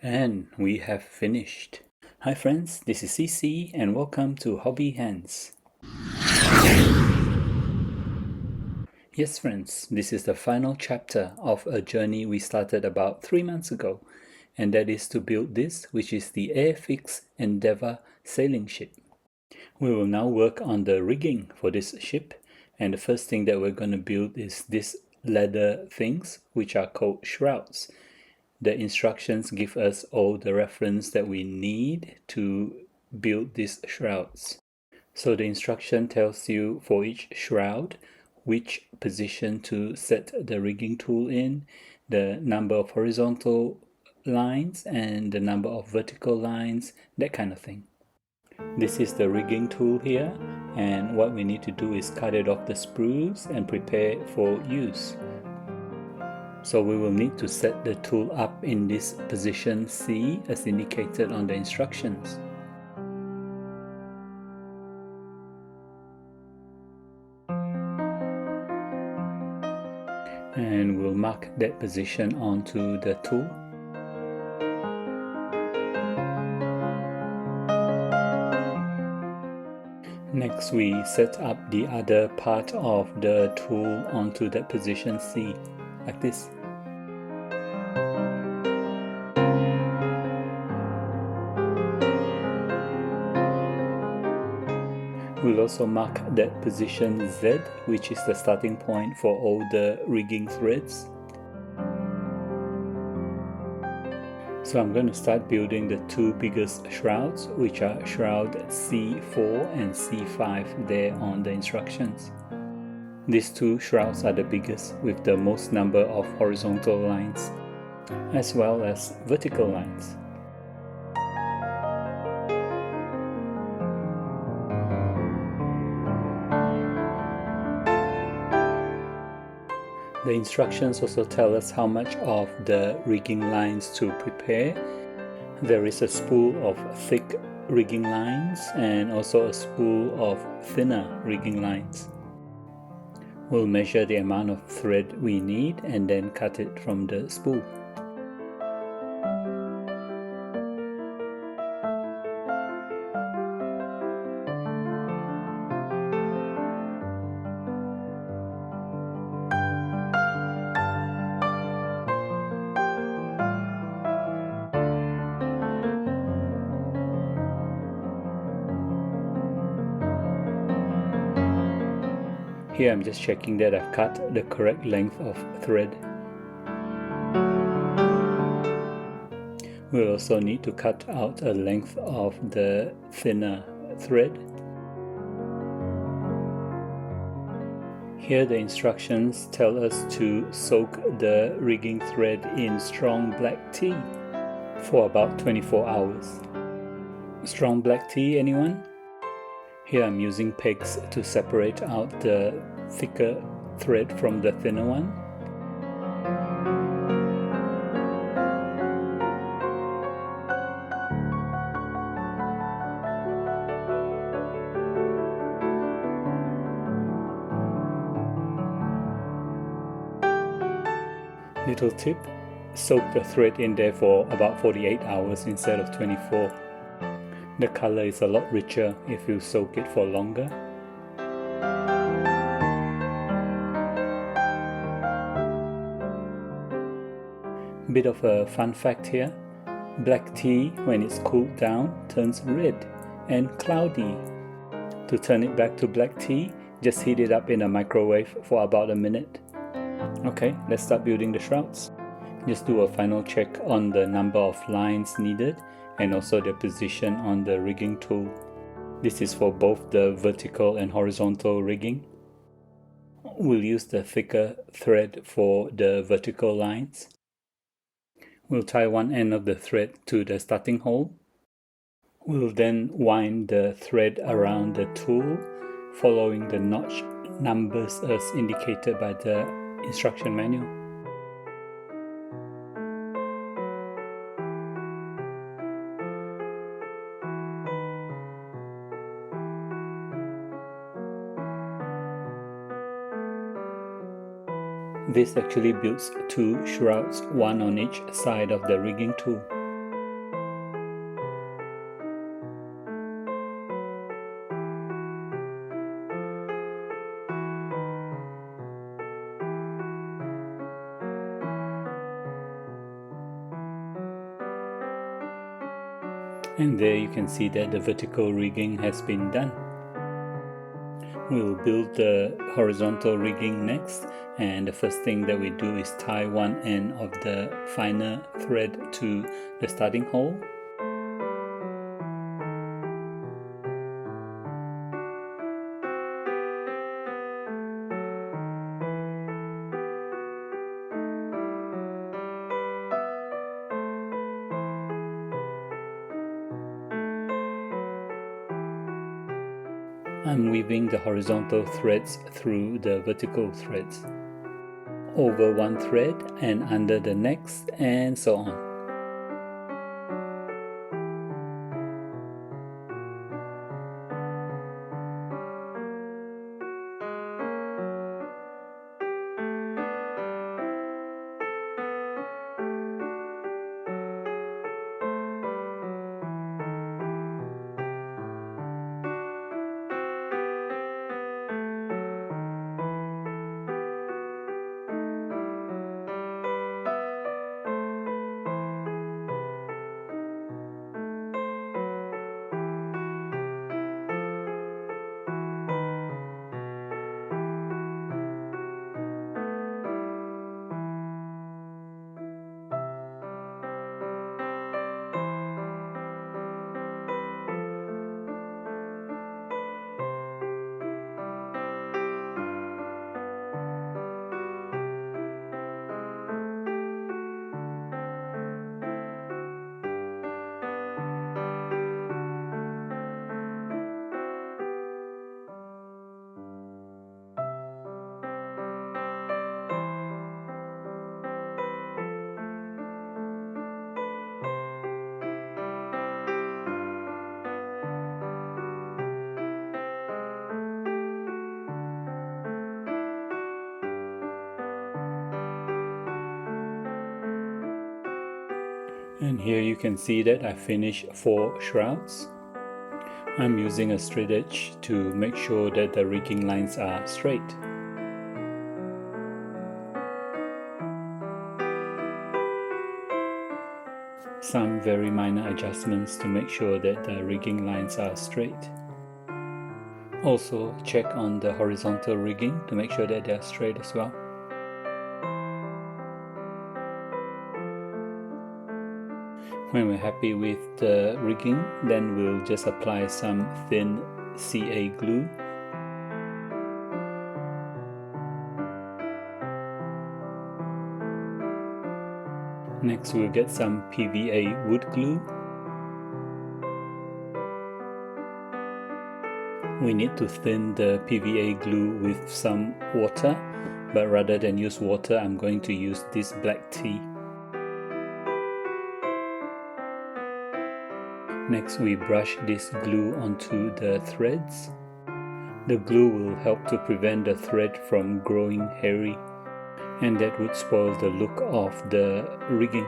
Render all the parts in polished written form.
And we have finished. Hi friends, this is CC and welcome to Hobby Hands. Yes friends, this is the final chapter of a journey we started about 3 months ago, and that is to build this, which is the Airfix Endeavour sailing ship. We will now work on the rigging for this ship, and the first thing that we're going to build is these leather things, which are called shrouds. The instructions give us all the reference that we need to build these shrouds. So the instruction tells you for each shroud which position to set the rigging tool in, the number of horizontal lines and the number of vertical lines, that kind of thing. This is the rigging tool here, and what we need to do is cut it off the sprues and prepare for use. So we will need to set the tool up in this position C as indicated on the instructions. And we'll mark that position onto the tool. Next we set up the other part of the tool onto that position C, like this. We'll also mark that position Z, which is the starting point for all the rigging threads. So I'm going to start building the two biggest shrouds, which are shroud C4 and C5 there on the instructions. These two shrouds are the biggest with the most number of horizontal lines, as well as vertical lines. The instructions also tell us how much of the rigging lines to prepare. There is a spool of thick rigging lines and also a spool of thinner rigging lines. We'll measure the amount of thread we need and then cut it from the spool. Here I'm just checking that I've cut the correct length of thread. We'll also need to cut out a length of the thinner thread. Here the instructions tell us to soak the rigging thread in strong black tea for about 24 hours. Strong black tea, anyone? Here I'm using pegs to separate out the thicker thread from the thinner one. Little tip, soak the thread in there for about 48 hours instead of 24. The color is a lot richer if you soak it for longer. Bit of a fun fact here. Black tea, when it's cooled down, turns red and cloudy. To turn it back to black tea, just heat it up in a microwave for about a minute. Okay, let's start building the shrouds. Just do a final check on the number of lines needed and also the position on the rigging tool. This is for both the vertical and horizontal rigging. We'll use the thicker thread for the vertical lines. We'll tie one end of the thread to the starting hole. We'll then wind the thread around the tool, following the notch numbers as indicated by the instruction manual. This actually builds two shrouds, one on each side of the rigging tool. And there you can see that the vertical rigging has been done. We'll build the horizontal rigging next, and the first thing that we do is tie one end of the finer thread to the starting hole. I'm weaving the horizontal threads through the vertical threads, over one thread and under the next, and so on. And here you can see that I finished 4 shrouds. I'm using a straight edge to make sure that the rigging lines are straight. Some very minor adjustments to make sure that the rigging lines are straight. Also check on the horizontal rigging to make sure that they are straight as well. When we're happy with the rigging, then we'll just apply some thin CA glue. Next we'll get some PVA wood glue. We need to thin the PVA glue with some water, but rather than use water, I'm going to use this black tea. Next we brush this glue onto the threads. The glue will help to prevent the thread from growing hairy, and that would spoil the look of the rigging.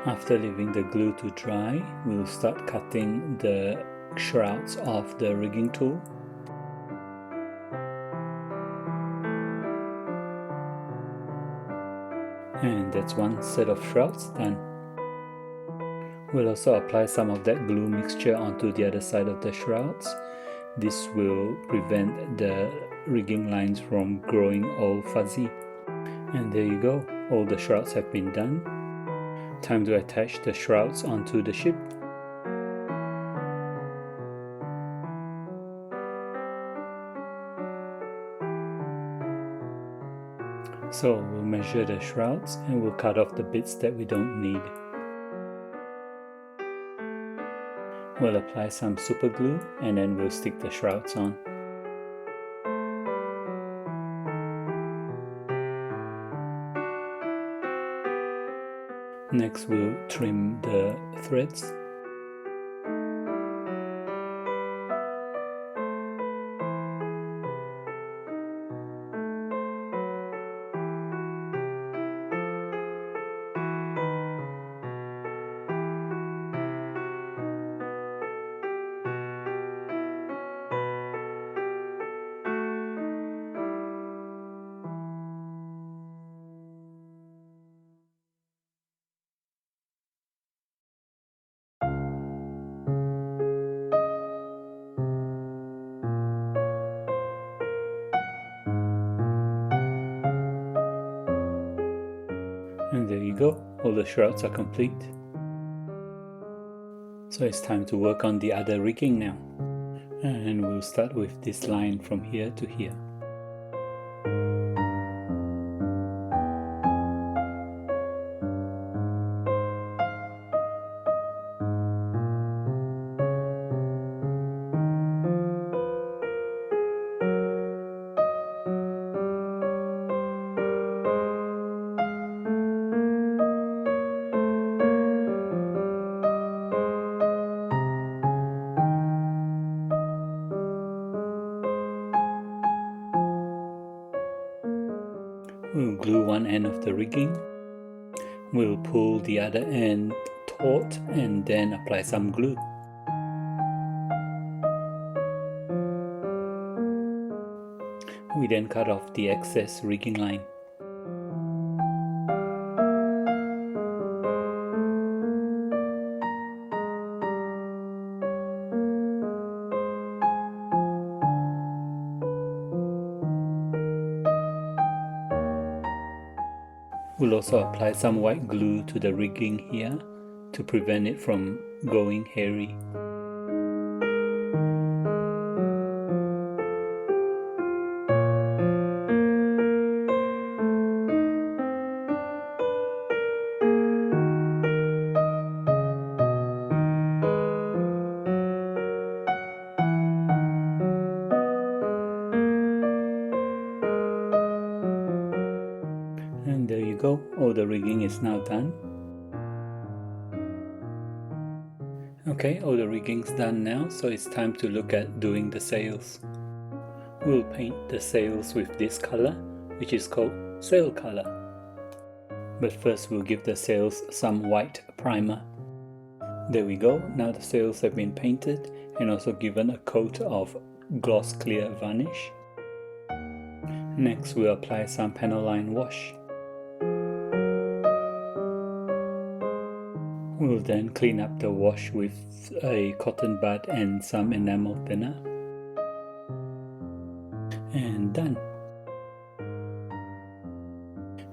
After leaving the glue to dry, we'll start cutting the shrouds of the rigging tool. And that's one set of shrouds done. We'll also apply some of that glue mixture onto the other side of the shrouds. This will prevent the rigging lines from growing all fuzzy. And there you go, all the shrouds have been done. Time to attach the shrouds onto the ship. So we'll measure the shrouds and we'll cut off the bits that we don't need. We'll apply some super glue and then we'll stick the shrouds on. Next we'll trim the threads. And there you go, all the shrouds are complete. So it's time to work on the other rigging now. And we'll start with this line from here to here. We'll glue one end of the rigging. We'll pull the other end taut and then apply some glue. We then cut off the excess rigging line. We'll also apply some white glue to the rigging here to prevent it from going hairy. And there you go, all the rigging is now done. Okay, all the rigging's done now, so it's time to look at doing the sails. We'll paint the sails with this color, which is called sail color. But first we'll give the sails some white primer. There we go, now the sails have been painted and also given a coat of gloss clear varnish. Next we'll apply some Panoline wash. We'll then clean up the wash with a cotton bud and some enamel thinner. And done.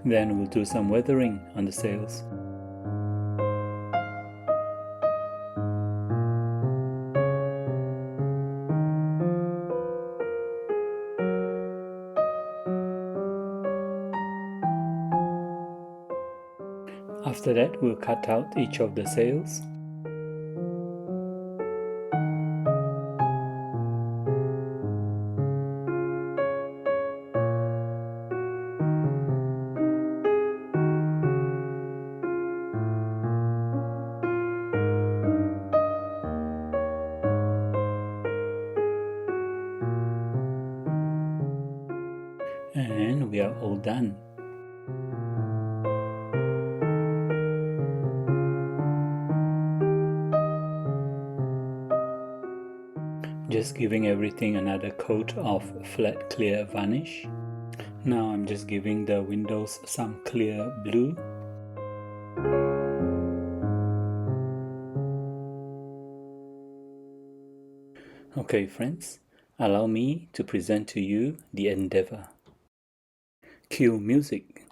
Then we'll do some weathering on the sails. After that, we'll cut out each of the sails. And we are all done. Just giving everything another coat of flat clear varnish. Now I'm just giving the windows some clear blue. Okay friends, allow me to present to you the Endeavour. Cue music.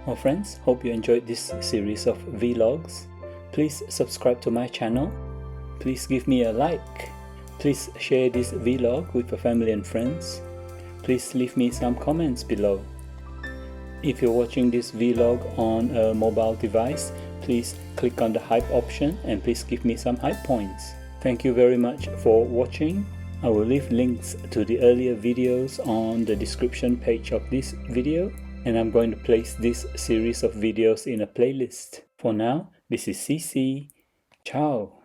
Well friends, hope you enjoyed this series of vlogs. Please subscribe to my channel. Please give me a like. Please share this vlog with your family and friends. Please leave me some comments below. If you're watching this vlog on a mobile device, please click on the hype option and please give me some hype points. Thank you very much for watching. I will leave links to the earlier videos on the description page of this video, and I'm going to place this series of videos in a playlist. For now, this is CC. Ciao.